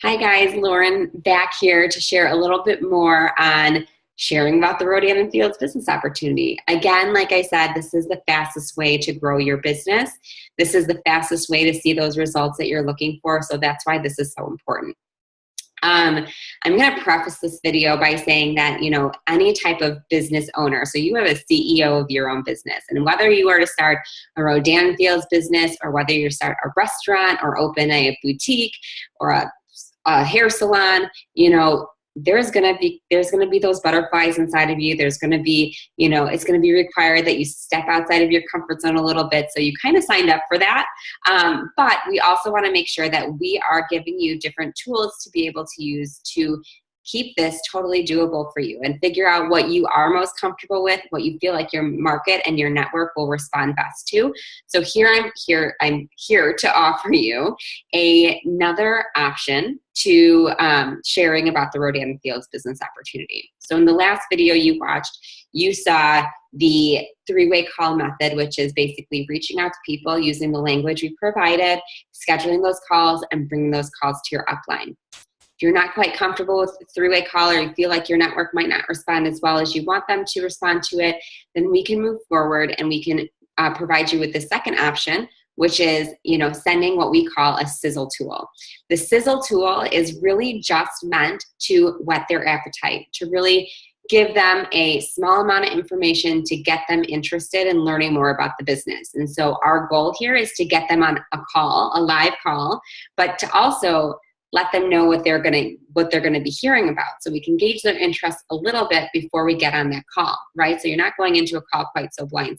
Hi guys, Lauren back here to share a little bit more on sharing about the Rodan and Fields business opportunity. Again, like I said, this is the fastest way to grow your business. This is the fastest way to see those results that you're looking for, so that's why this is so important. I'm going to preface this video by saying that, any type of business owner, so you have a CEO of your own business, and whether you are to start a Rodan Fields business or whether you start a restaurant or open a boutique or a hair salon, there's going to be those butterflies inside of you. There's going to be, it's going to be required that you step outside of your comfort zone a little bit. So you kind of signed up for that. But we also want to make sure that we are giving you different tools to be able to use to keep this totally doable for you and figure out what you are most comfortable with, what you feel like your market and your network will respond best to. So I'm here to offer you another option to sharing about the Rodan Fields business opportunity. So in the last video you watched, you saw the three-way call method, which is basically reaching out to people using the language we provided, scheduling those calls, and bringing those calls to your upline. If you're not quite comfortable with the three-way call, or you feel like your network might not respond as well as you want them to respond to it, then we can move forward and we can provide you with the second option, which is, sending what we call a sizzle tool. The sizzle tool is really just meant to whet their appetite, to really give them a small amount of information to get them interested in learning more about the business. And so our goal here is to get them on a call, a live call, but to also let them know what they're going to be hearing about, so we can gauge their interest a little bit before we get on that call, right? So you're not going into a call quite so blindsided.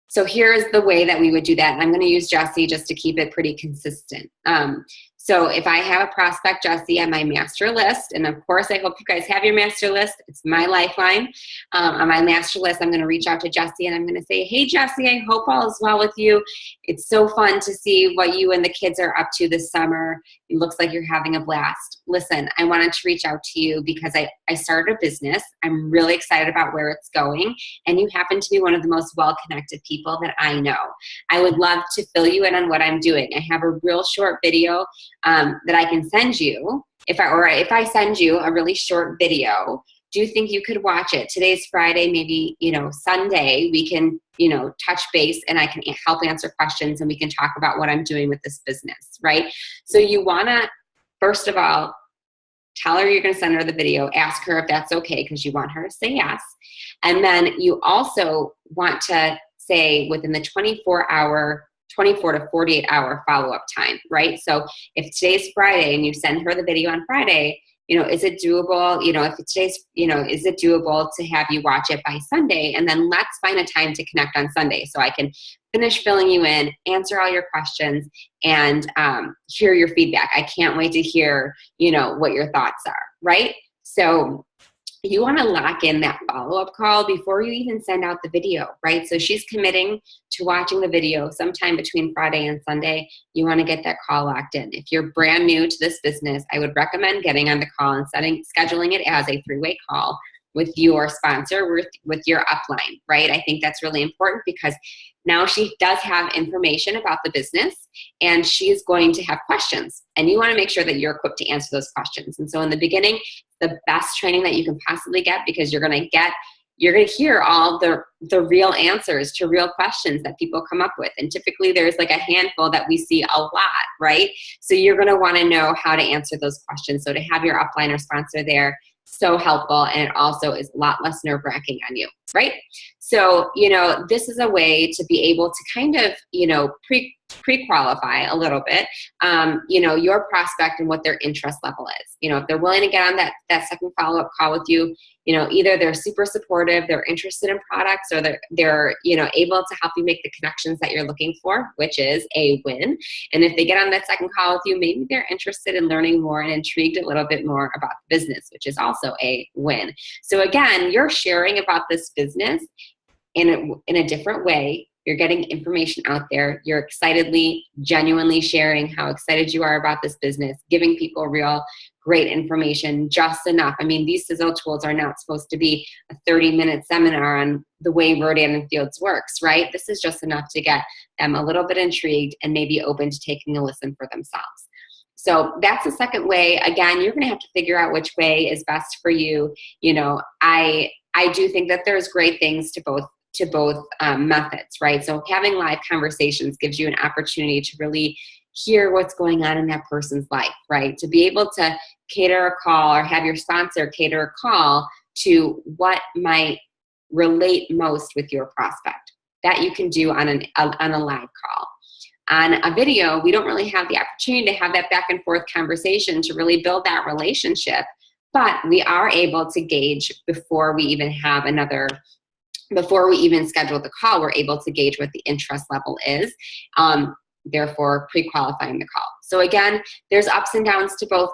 So here's the way that we would do that. And I'm going to use Jesse just to keep it pretty consistent. So if I have a prospect, Jesse, on my master list, and of course I hope you guys have your master list, it's my lifeline. On my master list, I'm going to reach out to Jesse and I'm going to say, hey Jesse, I hope all is well with you. It's so fun to see what you and the kids are up to this summer. It looks like you're having a blast. Listen, I wanted to reach out to you because I started a business. I'm really excited about where it's going, and you happen to be one of the most well-connected people that I know. I would love to fill you in on what I'm doing. I have a real short video that I can send you. If I send you a really short video, do you think you could watch it? Today's Friday, maybe, Sunday, we can, touch base and I can help answer questions and we can talk about what I'm doing with this business, right? So you want to, first of all, tell her you're going to send her the video, ask her if that's okay because you want her to say yes. And then you also want to say within the 24 to 48 hour follow-up time, right? So if today's Friday and you send her the video on Friday, is it doable? If it's today's, is it doable to have you watch it by Sunday? And then let's find a time to connect on Sunday so I can finish filling you in, answer all your questions, and hear your feedback. I can't wait to hear, what your thoughts are, right? So you want to lock in that follow-up call before you even send out the video, right? So she's committing to watching the video sometime between Friday and Sunday. You want to get that call locked in. If you're brand new to this business, I would recommend getting on the call and scheduling it as a three-way call with your sponsor, with your upline, right? I think that's really important because now she does have information about the business and she's going to have questions, and you want to make sure that you're equipped to answer those questions. And so in the beginning, the best training that you can possibly get, because you're going to hear all the real answers to real questions that people come up with. And typically there's like a handful that we see a lot, right? So you're going to want to know how to answer those questions. So to have your upline or sponsor there, so helpful, and it also is a lot less nerve-wracking on you, right? So, this is a way to be able to kind of, pre-qualify a little bit, your prospect and what their interest level is. If they're willing to get on that second follow-up call with you, either they're super supportive, they're interested in products, or they're able to help you make the connections that you're looking for, which is a win. And if they get on that second call with you, maybe they're interested in learning more and intrigued a little bit more about the business, which is also a win. So again, you're sharing about this business in a different way. You're getting information out there. You're excitedly, genuinely sharing how excited you are about this business, giving people real great information, just enough. I mean, these sizzle tools are not supposed to be a 30-minute seminar on the way Rodan and Fields works, right? This is just enough to get them a little bit intrigued and maybe open to taking a listen for themselves. So that's the second way. Again, you're going to have to figure out which way is best for you. You know, I do think that there's great things to both methods, right? So having live conversations gives you an opportunity to really hear what's going on in that person's life, right? To be able to cater a call or have your sponsor cater a call to what might relate most with your prospect. That you can do on a live call. On a video, we don't really have the opportunity to have that back and forth conversation to really build that relationship, but we are able to gauge before we even schedule the call, we're able to gauge what the interest level is, therefore pre-qualifying the call. So again, there's ups and downs to both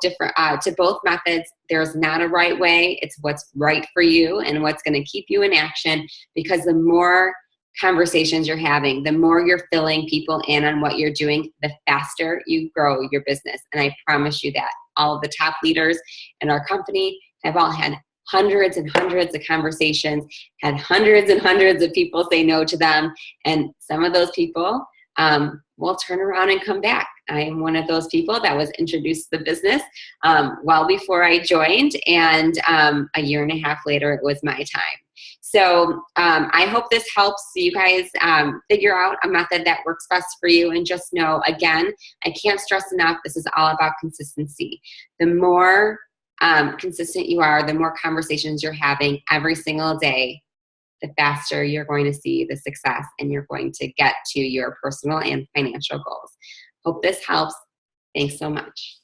methods. There's not a right way. It's what's right for you and what's going to keep you in action, because the more conversations you're having, the more you're filling people in on what you're doing, the faster you grow your business. And I promise you that all of the top leaders in our company have all had hundreds and hundreds of conversations, had hundreds and hundreds of people say no to them. And some of those people will turn around and come back. I am one of those people that was introduced to the business well before I joined. And a year and a half later, it was my time. So I hope this helps you guys figure out a method that works best for you. And just know, again, I can't stress enough, this is all about consistency. The more consistent you are, the more conversations you're having every single day, the faster you're going to see the success and you're going to get to your personal and financial goals. Hope this helps. Thanks so much.